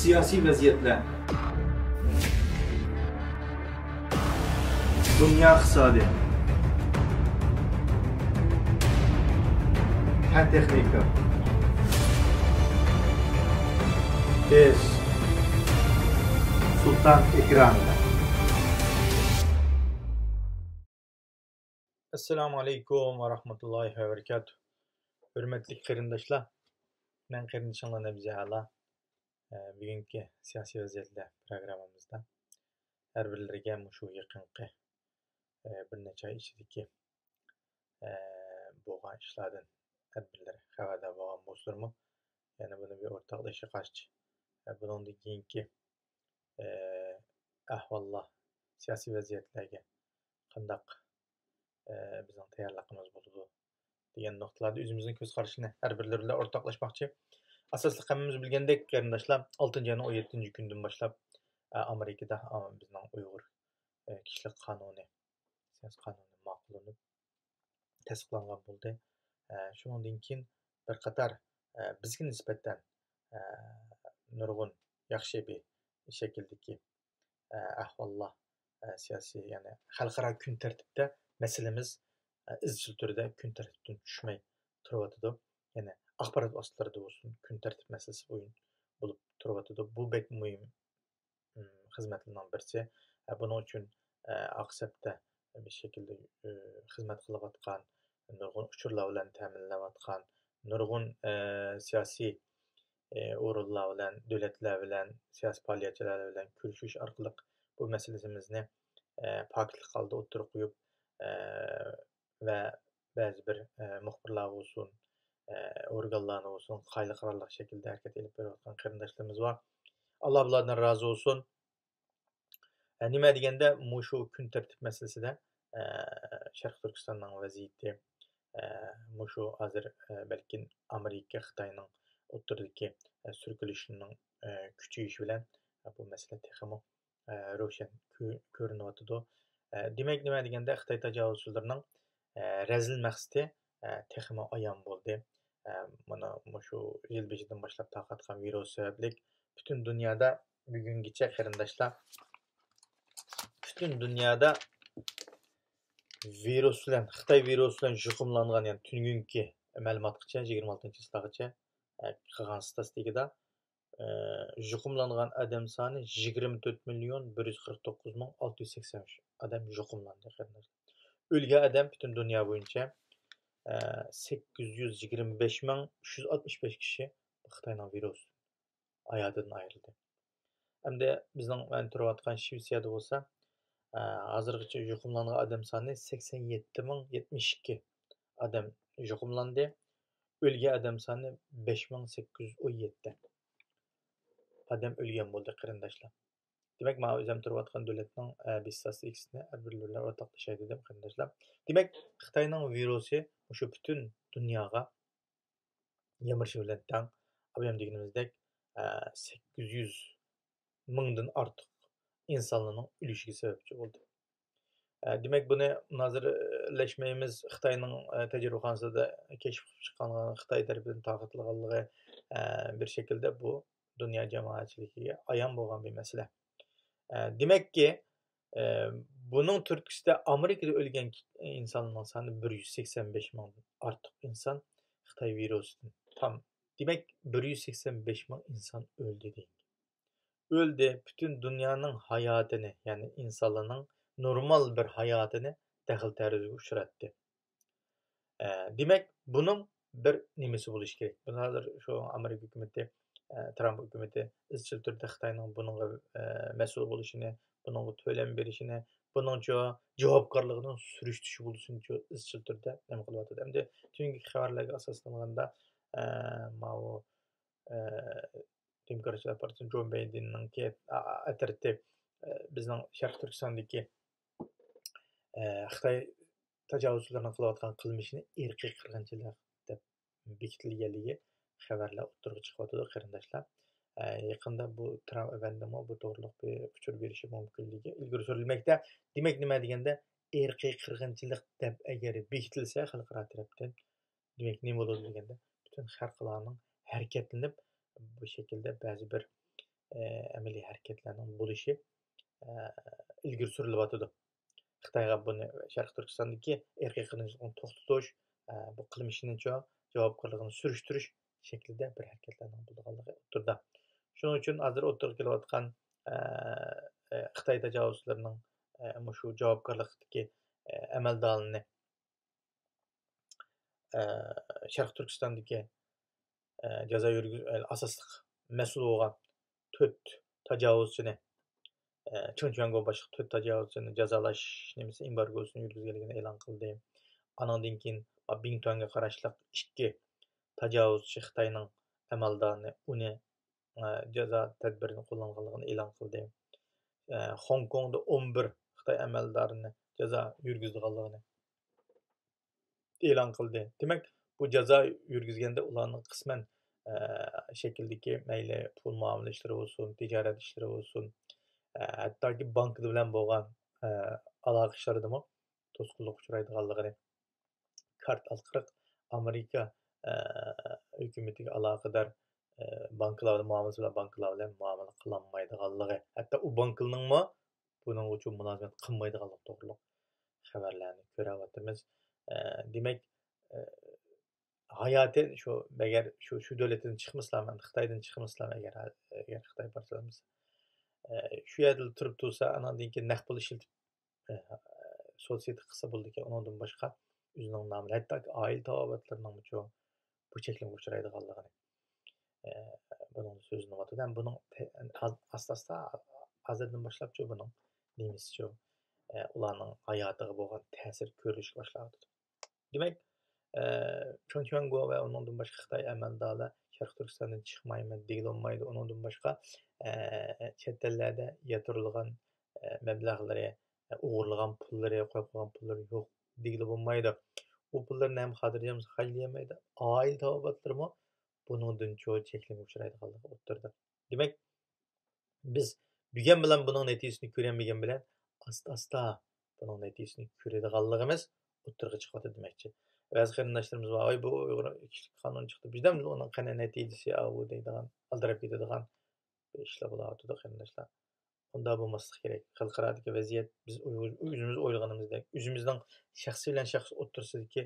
siyasi vaziyetler, dünya iqtisadi, fen texnika, biz Sultan ekranında. Assalamu alaikum wa rahmatullahi wa barakatuh. Hürmetli qarindoshlar, men qarindoshlar Nabzala. Bugünkü siyasi vaziyetler programımızda her birleriga shu yaqinqi bir necha ay ichidagi bo'lgan ishlardan har birlari xabardor bo'lgan bo'lsalarmi, yana buni bir o'rtoqlasha qarshi bundan keyingi ahvollar, siyosiy vaziyatlarga qandaq bizning tayyorligimiz bo'ladi degan nuqtalarda o'zimizning ko'z qarashini har birlari bilan o'rtoqlashmoqchi. Asosli hammamiz bilgandek qarindoshlar 6 yanvar 17 kundan boshlab Amerikada bizning Uyg'ur kishilik qonuni, siyosiy qonuni ma'qullanib tasdiqlangan bo'ldi. Shundan keyin bir qator bizga nisbatan nurg'un yaxshi bir shakldagi ahvollar siyosiy, ya'ni xalqaro kun tartibida masalamiz izchil turda kun tartibdan tushmay turibdi. Ya'ni axborot vositalarida bo'lsin kun tartib masalasi bo'lib turibdi. Bu bek muhim xizmatlardan birisi. Buning uchun aqsabda bir şekilde xizmat qilayotgan, nurg'un uchurlar bilan ta'minlayotgan, nurg'un siyosiy o'rinlar bilan, davlatlar bilan, siyosiy faoliyatchilar bilan ko'rishish orqali bu masalamizni poklik holda o'tirib qo'yib va ba'zi bir muxbirlar bo'lsin, organlar olsun, qaylı qararlıq şekilde hareket edip berayotgan qarindoshlarimiz var. Allah bulardan razı olsun. Nima deganda shu kun tartib masalasida Sharq Turkistonning vaziyati, shu hozir balki Amerika, Xitoyning o'rtadagi surkilishining kuchayishi bilan bu masala texmo ro'shan ko'rinyotidi. Demak, nima deganda Xitoy tajovuzchilarining razil maqsadi texmo ayon bo'ldi. Mana shu yil beshidan boshlab tarqatgan virus sababli butun dunyoda bugungacha qarindoshlar, butun dunyoda virus bilan, Xitoy virusi bilan yuqumlangan, ya'ni tungungi ma'lumotgacha 26-yilgacha qilgan statistikada yuqumlangan odam soni 24.149.683 odam yuqumlandi. O'lgan odam butun dunyo bo'yicha 825.365 kishi Xitoyning virusi hayotidan ayrildi. Hamda bizning turayotgan Shvetsiyada bo'lsa, hozirgacha yuqumlangan odam soni 87.072 odam yuqumlandi. O'lgan odam soni 5.817 odam o'lgan bo'ldi qarindoshlar. Demak, men o'zim turayotgan davlatning bir statistikasini har birlar o'rtoqlashaydi deb qarindoshlar. Demak, Xitoyning virusi shu butun dunyoga yamirishi bilan tang, bu ham deganimizdek 800 mingdan ortiq insonlarning o'lishiga sababchi bo'ldi. Demak, buni nazarlashmaymiz. Xitoyning tajribaxonasida keşif chiqqan, Xitoy tarafidan tarqatilganligi bir şekilde bu dünya jamoatchiligiga ayon bo'lgan bir masala. Demakki, bunun turtkisida Amerikada o'lgan insonlarning soni 185 mingdan ortiq inson Xitoy virusidan tam. Demak, 185 ming inson o'ldi deydi. Öldü, bütün dünyanın hayatını, yani insanların normal bir hayatını daxil tərəziga uçrattı. Demek bunun bir nimesi bo'lishi kerak. Bunu hozir şu Amerika hükümeti, Trump hükümeti izchil turda Xitoyning buningga mas'ul bo'lishini, buningga to'lam berishini, buning javobgarligini surishtishi bo'lsin izchil turda nima qilyapti. Endi tungi xabarlarga asoslanganda Demokratlar Partisi Joe Biden'ning atriti bizning Sharq Turkistondagi Xitoy tajovuzchilarining qilayotgan qilmishini irqiy qirg'inchilik deb bekitilganligi xabarlar o'ttirib chiqyapti qarindoshlar. Yaqinda bu Trump avandimi bu to'g'riliq bir uchur berishi mumkinligi ilgari surilmoqda. Demak, nima deganda irqiy qirg'inchilik deb agar bekitilsa xalqaro tarafdan, demak nima bo'ladi deganda butun xalqlarning harakatlanib bu şekilde bazı bir amaliy harakatlarning bo'lishi ilgari surilyotidi. Xitoyga buni Sharq Turkistondagi irqiy qirg'inchilikni to'xtatish, bu qilmishini javobgarligini surishtirish shaklida bir harakatlarning bo'lganligi o'tirdi. Shuning uchun hozir o'tirib kelayotgan Xitoy tajovuzlarining shu javobgarlikdagi amaldorlarni Sharq Turkistondagi jazo asosliq mas'ul bo'lgan 4 tajovuzchini Chunchanggo boshqa 4 tajovuzchini jazolash nimasi embargosini yurgizganligini e'lon qildi. Anandan keyin Bingtonga qarashli 2 tajovuzchi Xitoyning amaldorni uni jazo tadbirini qo'llanganligini e'lon qildi. Hong Kongda 11 Xitoy amaldorini jazo yurgizganligini e'lon qildi. Demak, bu jazo yurgizganda ularning qisman shakldagi mayli pul muomala ishlari bo'lsin, tijorat ishlari bo'lsin, hattoki bank bilan bo'lgan aloqa ishlaridami to'sqinlik uchraydiganligini, kart orqali Amerika hukumatiga aloqador banklar muomalasi bilan banklar bilan muomala qilinmaydiganligi, hatto u banklarningmi buning uchun munosabat qilmaydiganligi to'g'riliq xabarlarni ko'ryapmiz. Demak, hayoti shu agar shu davlatdan chiqmaslar, Xitoydan chiqmaslar agar Xitoy borsangiz shu yerda turib tursa, andan keyin naq pul ishlatib sotsial qilsa bo'ldi ekan, undan boshqa o'zining nomini, hattoki oila tavobatlarining bu cheklanib uchraydiganligini buning so'zini aytadi. Buning asosda hozirdan boshlab buning nimasi ularning hayotiga bo'lgan ta'sir ko'rishga boshladi. Demak, Chunchanggo va undan boshqa Xitoy amaldorlar Sharq Turkistondan chiqmayman deyilmaydi. Undan boshqa chet ellarda yatirilgan mablag'lari, o'g'irlagan pullari, qo'yib qo'ygan pullari yo'q deyilib bo'lmaydi. U pullarni ham xotirjam saqlayolmaydi. Oila tavobatlarimi buningdan cheklanib uchraydiganligi o'tirdi. Demak, biz bugun bilan buning natijasini ko'rmagan bilan asta-asta buning natijasini ko'radiganligimiz o'tirg'i chiqadi demakchi. Ba'zi qarindoshlarimiz bor, "Ay bu Uyg'ur qonun chiqdi. Bizdan uning qanday natijasi bu" deydigan, aldirab ketadigan ishlar bo'lyapti qarindoshlar. Bunda bo'lmasligi kerak. Xalqaradagi vaziyat biz o'zimiz o'ylaganimizdek, o'zimizning shaxsiy bilan shaxs o'rtasidagi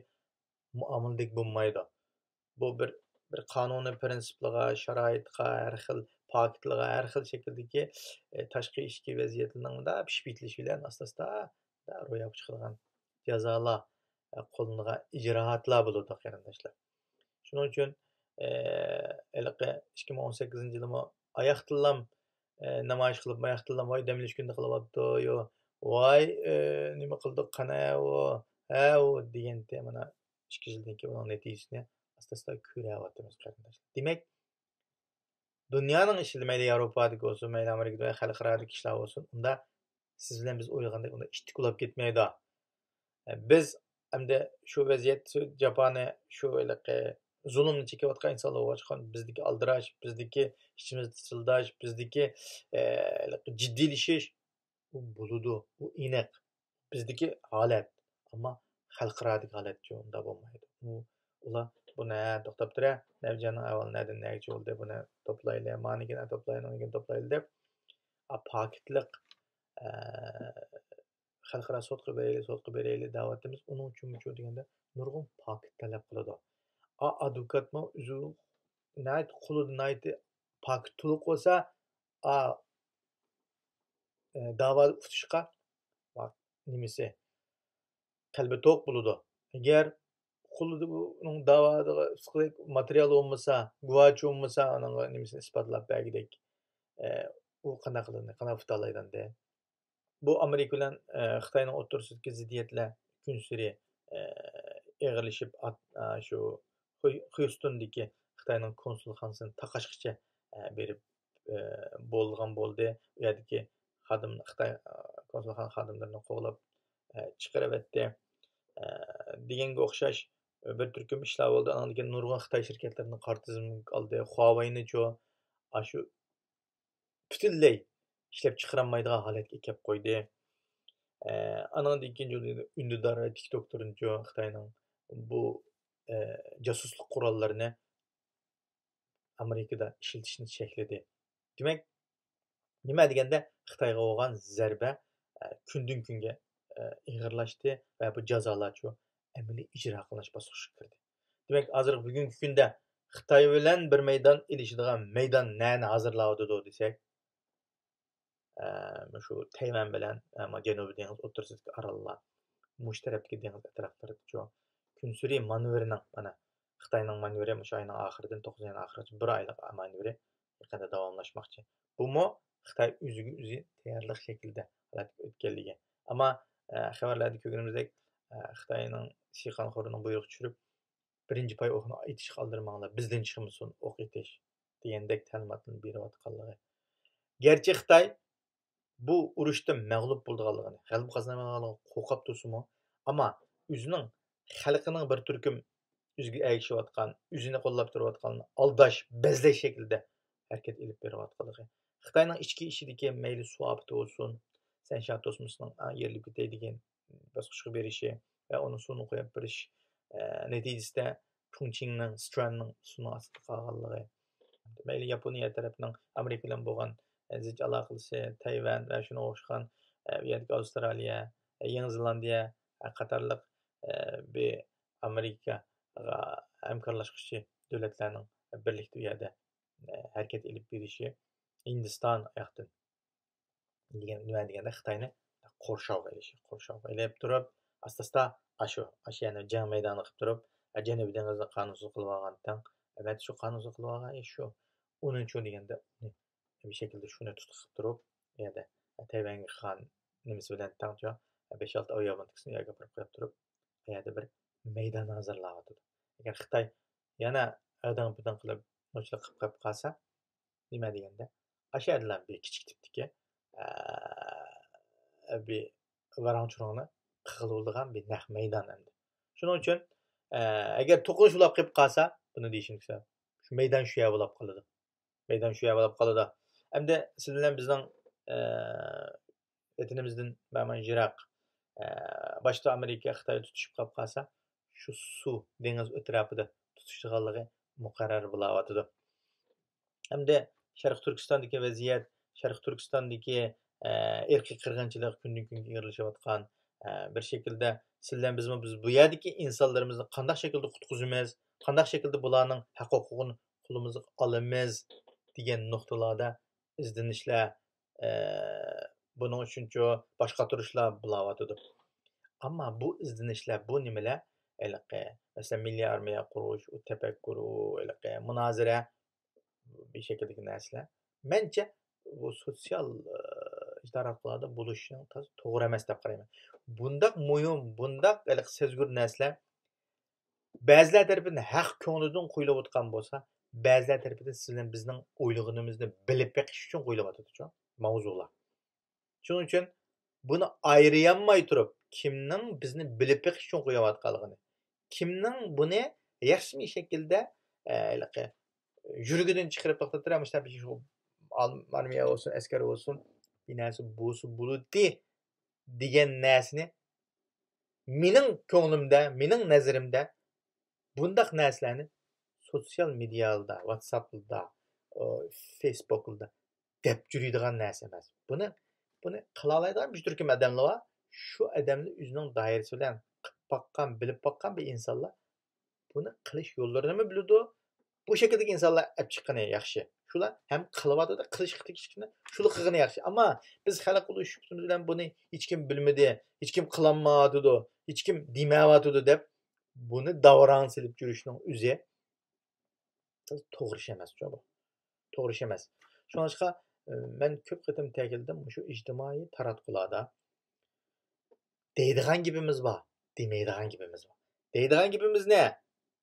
muomaladek bo'lmaydi. Bu bir qonuniy prinsiplarga, sharoitga, har xil paketlarga, har xil shakldagi tashqi ishki vaziyatlarning da pishib bilan asta-asta ro'yobga chiqadigan jazolar, qo'llanilgan ijroatlar bo'ladi qarindoshlar. Shuning uchun 2018-yilda oyoq tillam namoyish qilib, oyoq tillam voy damlash kunda qilyapti, yo voy nima qildik qana u deganda mana 2 yildan keyin uning natijasini asta-asta ko'ryapmiz qarindoshlar. Demak, dunyoning ishida mayli Yevropadagi bo'lsin, mayli Amerikada xalqaradagi ishlar bo'lsin, unda siz bilan biz o'ylagandek unda ish tiklab ketmaydi. Biz hamda shu vaziyat, Japonni shu zulmni chekayotgan insonlar o'chqan, bizdagi aldirash, bizdagi ichimizda tildash, bizdagi jiddilashish u bo'ludi, u aniq. Bizdagi holat, ammo xalqaradagi holat unda bo'lmaydi. Ular buni to'xtab tura, Navjanning avval nadan nagacha bo'ldi, buni to'playli, manigina to'playli, unigina to'playli deb paketliq xalqaro sudga berayli da'vatimiz uning uchun deganda nurg'un paket talab qiladi. Advokatmi o'zi qo'lida paket to'liq bo'lsa, da'vo tutishga nimasi qalbi to'q bo'ladi. Agar qo'lida uning da'voda material bo'lmasa, guvochi bo'lmasa, uning nimasini isbotlab bergidek u qanday qiladi, qanday futollaydi. Bu Amerika bilan Xitoyning o'rtasidagi ziddiyatlar kun sari eg'irlashib, shu Houstondagi Xitoyning konsulxonasini taqashgacha berib bo'ldi. U yerdagi Xitoy konsulxona xodimlarini qo'g'lab chiqarib etdi. Deganga o'xshash bir turkum ishlar bo'ldi. Andan keyin nurg'un Xitoy shirkatlarini qartizimga oldi. Huawei'ni shu butunlay ishlab chiqarilmaydigan holatga kelib qo'ydi. Andan keyin Undidar va TikTok'larni Xitoyning bu jasuslik qurollarini Amerikada ishlatishni chekladi. Demak, Nima deganda Xitoyga bo'lgan zarba kundan kunga ig'irlashdi va bu jazolar shu amaliy ijro qilinish bosqichiga kirdi. Demak, hozir bugungi kunda Xitoy bilan bir maydon ilishadigan maydon nani hozirlayotdi desak, shu Tayvan bilan Janubiy dengiz o'rtasidagi orollar, mush tarafdagi dengiz atroflarida kun suri manevrining mana Xitoyning manevri shu oyning oxiridan 9 oyning oxirigacha bir oylik manevri yaqinda davomlashmoqchi. Bumo Xitoy o'ziga o'zi tayyorlik shaklida holatga o'tganligi. Ammo xabarlarda ko'rganimizdek Xitoyning Sixanxo'rining buyruq tushirib birinchi pay o'qni aytish qoldirmanglar, bizdan chiqmasin o'q etish degandek ta'limotlarni berayotganligi. Gerçi Xitoy bu urushda mag'lub bo'lganligini, g'alaba qozonmaganligini qo'rqib tursimi, ammo o'zining xalqining bir turkum o'ziga ergashayotgan, o'zini qo'llab turayotganini aldash, bezlash shaklida harakat ilib berayotganligi. Xitoyning ichki ishidagi mayli suabiti bo'lsin, sen shatosmisning yerlik ketaydigan bosqichga berishi va uni suvni qo'yib berish natijasida Chongqingning, Sichuanning suvni ostida qolganligi. Mayli Yaponiya tarafining Amerika bilan bo'lgan zich aloqasi, Tayvan va shunga o'xshagan Avstraliya, Yangi Zelandiya qatorliq bir Amerikaga hamkorlashuvchi davlatlarning birlikda u yerda harakat ilib berishi, Hindiston yoqdan nima deganda Xitoyni qo'rshovga ilib turib, asta-asta ashu yana jang maydoni qilib turib, Janubiy dengizni qonunsiz qilib olgandan, albatta shu qonunsiz qilib olgan ish shu. Uninchi deganda bir şekilde şunu tutup durup ya da Tayvan'ga qilgan nimasi bilan tangcho 5-6 aviabantikasini yerga qo'yib qo'yib turib, ya da bir maydon hozirlayotdi. Agar Xitoy yana adang-budang qilib nochilik qilib qo'yib qolsa, nima deganda, ashadlar bir kichik tipdagi bir varanchurongni qilib bir naq maydon endi. Shuning uchun agar to'qinish bo'lib qolib qolsa, buni deyishimiz kerak. Shu maydon shu yer bo'lib qoladi. Maydon shu yer bo'lib qoladi. Hamda siz bilan bizning vatanimizdan ma'man yiroq boshqa Amerika, Xitoy tutishib qolib qolsa, shu suv dengiz atrofida tutishganligi muqarrar bo'layotdi. Hamda Sharq Turkistondagi vaziyat, Sharq Turkistondagi irqiy qirg'inchilik kundan kunga ig'irlashayotgan bir shaklda sizlar biz bu yerdagi insonlarimizni qanday shaklda qutqizamiz, qanday shaklda bularning huquqini qo'limizga olamiz degan nuqtalarda izlanishlar, buning uchuncha boshqa turishlar bo'layotdi. Ammo bu izlanishlar, bu nimalar? Masalan, milliy armiya qurish, tafakkuru, munozara bir şekildeki narsalar. Menimcha bu sotsial ijtimoiyotlarda bo'lishning to'g'ri emas deb qarayman. Bundaq muhim, bundaq sezgur narsalar ba'zilar tarafidan haq ko'nglidan qo'yilayotgan bo'lsa, ba'zilar tarafidan sizlar bizning o'ylaganimizni bilib beqish uchun qo'yilayotdi mavzular. Shuning uchun buni ayriyanmay turib, kimning bizni bilib beqish uchun qo'yayotganligini, kimning buni yaxshi bir shaklda yurgidan chiqarib to'xtattiramiz, tabii şu armiya olsun, askar olsun, bir narsa bo'ldi degan narsani mening ko'nglimda, mening nazarimda bundaq narsalarni sotsial mediada, WhatsApp'da, Facebook'da deb yuradigan narsa emas. Buni qila oladigan bir turkum odamlar bor. Shu odamlar o'zining doirasi bilan qilib boqqan, bilib boqqan bir insonlar buni qilish yo'llarini biladi. Bu şekildeki insanlar hep çıkını yaxşı. Şular hem kılıvadı da kılış çıkını şunu kılını yaxşı. Ama biz halk oluşumuz bilen bunu hiç kim bilmedi, hiç kim kılanmadı da, hiç kim demeyavadı da dep bunu davran silip yürüyüşünün üzeri toğru iş emas bu. Toğru iş emas. Şuna başka ben köp kıtım tekildim şu ictimai taratqularda deydiğen gibimiz var, demeydiğen gibimiz var. Deydiğen gibimiz ne?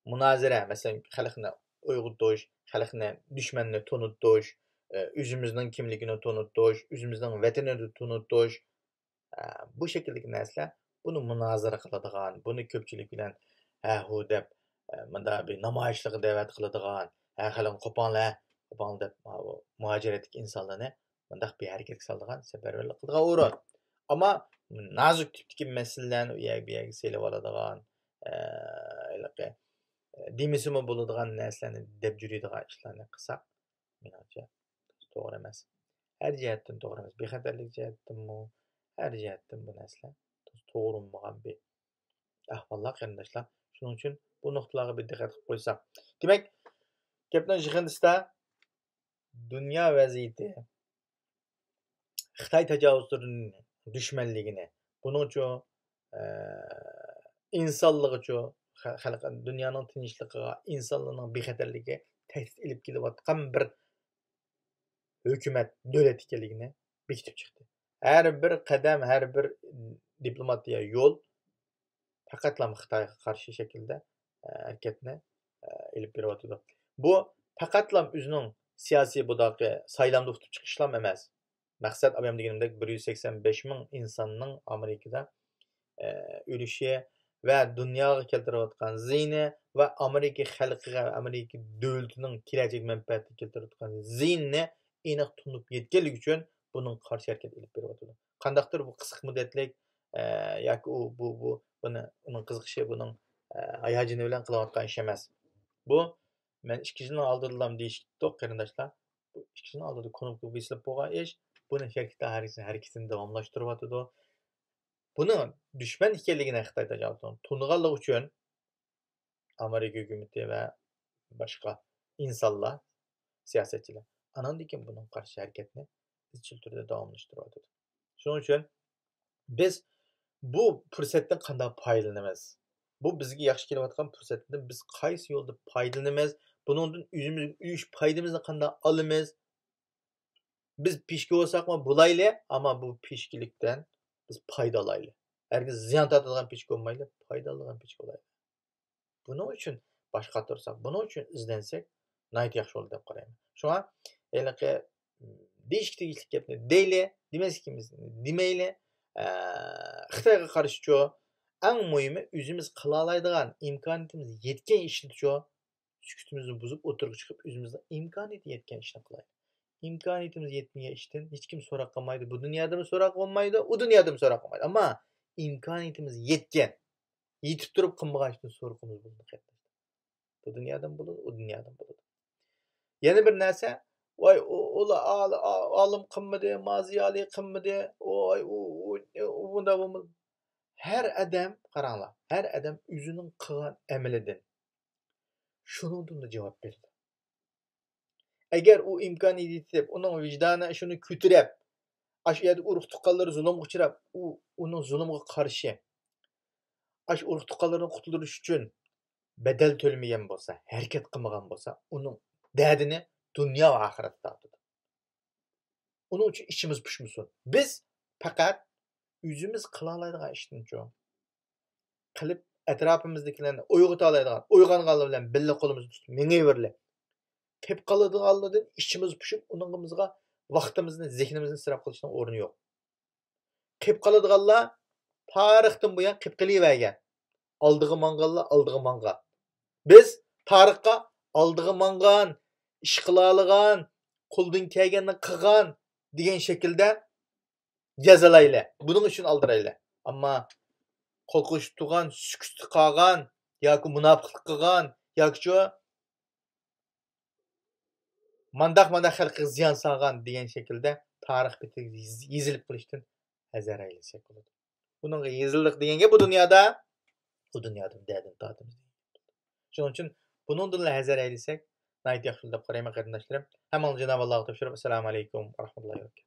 Munazara, mesela halkına uyg'otish, xalqni dushmanni tunutish, o'zimizning kimligini tunutish, o'zimizning vatanini tunitish, bu shakldagi narsalar buni munozara qiladigan, buni ko'pchilik bilan hu deb bunda bir namoyishlarga da'vat qiladigan, xalqni qo'ponglar deb muhojiratdagi insonlarni bundaq bir harakatga soladigan, safarbarlik qiladigan o'rin. Ammo nozik tipdagi masalalarni u yerga bu yerga selib oladigan, demisimi bo'ladigan narsalarni deb yuradigan ishlarni qilsak, menimcha to'g'ri emas. her jihatdan to'g'ri emas. Bexatarlik jihatdanmi, her jihatdan bu narsa to'g'ri bo'lmagan bir ahvollar qarindoshlar. Shuning uchun bu nuqtalarga bir diqqat qilib qo'ysak. Demak, gapning yig'indisida dunyo vaziyati, Xitoy tajovuzlarining dushmanligini, buning uchun insonlik uchun dunyoning tinchligiga, insonlarning bexatarligiga tahdid ilib kelayotgan bir hukumat, davlat ekanligini bekitib chiqdi. Her bir qadam, her bir diplomatiya yo'l faqatlam Xitoyga qarshi shaklda harakatni ilib beryotdi. Bu faqatlam o'zining siyosiy budoqi saylamda tutib chiqishlam emas. Maqsad abam deganimdek 185 ming insonning Amerikada o'lishi va dunyoga keltirayotgan ziyni va Amerika xalqiga, Amerika davlatining kelajak manfaatini keltirayotgan ziyni aniq tunib yetganligi uchun buning qarshi harakat ilib beryotdi. Qandaqdir bu qisqa muddatlik yoki buni uning qiziqishi, buning hayajini bilan qilayotgan ish emas. Bu men 2 yilning oldindan deyishdi qarindoshlar. Bu 2 yilning oldida konib besilib bo'lgan ish, buni shakilda harakatini davomlashtiryapti. Buni dushman ekanligini Xitoy tajovuzlari tunganligi uchun Amerika hukumati va boshqa insonlar, siyosatchilar anandan keyin buning qarshi harakatni izchil turda davomlashtiryapti. Shuning uchun biz bu fursatdan qanday foydalanamiz? Bu bizga yaxshi kelayotgan fursatdan biz qaysi yo'lda foydalanamiz? Buningdan o'zimiz foydamizni qanday olamiz? Biz pishki bo'lsaqmi bo'layli, ammo bu pishkilikdan biz foyda olayli. Herkes ziyon tortadigan pishki bo'lmayli, foyda oladigan pishki bo'layli. Buning uchun bosh qatirsak, buning uchun izlansak, nayt yaxshi bo'ladi deb qarayman. Shunga elinqi deyishki tegishli gapni deyli, demaskimiz demayli. Xitoyga qarshi eng muhimi o'zimiz qila oladigan imkoniyatimiz yetgan ishni sukutimizni buzib o'tirib chiqib o'zimizning imkoniyati yetgan ishni qilaylik. İmkaniyetimiz yetmeyen işten hiç kim so'roq qilmaydi. Bu dunyoda mi so'roq qilmaydi, u dunyoda mi so'roq qilmaydi. Ammo imkoniyetimiz yetgan, yetib turib qilmagan ishdan so'roqimiz bo'ladi. Bu dunyodan bo'ladi, u dunyodan bo'ladi. Yana bir narsa, voy ular olim qilmadi, maziyali qilmadi, voy bunda bo'lmadi. Her adam, qaranglar, her adam o'zining qilgan amalidan shuningdan da javob beradi. Eğer o imkaniyeti yetib, onun vicdanı şunu kütürep, aşağıda urug' tuqqanlar zulmga uchrab, onun zulmga qarshi, urug' tuqqanlardan qutulish uchun bedel to'lamagan bo'lsa, harakat qilmagan bo'lsa, uning dardini dunyo va oxiratda tortadi. Uning uchun ishimiz pushmasin. Biz faqat o'zimiz qila oladigan ishni qilib, atrofimizdagilarni uyg'ota oladigan, uyg'onganlar bilan birga qo'limizni tutib mengayverli. Hep kalıdığından işimiz pişip, onunla vaktimizni, zihnimizni israf kılışının ornu yok. Hep kalıdığanlar tarihten bu yan hep kılıvergen. Aldığı mangallar, aldığı mangal. Biz tarihka aldığı mangan, iş kılalıgan, kuldan kelgenden kıgan diyen şekilde yazalayla. Bunun için aldırayla. Ama korkuş tuğan, süküstü kağan, yoki münafıklık kılgan, yoki mandak xalqqa ziyon solgan degan shaklda tarix bitik yezilib qilishdan hazar aylasak bo'ladi. Buningga yezildik deganga bu dunyoda dadin tortamiz. Shuning uchun buningdan hazar aylasak, nayt yaxshi deb qarayman qarindoshlarim. Hamma Janob Allohga topshirib, assalomu alaykum va rahmatullohi va barakatuh.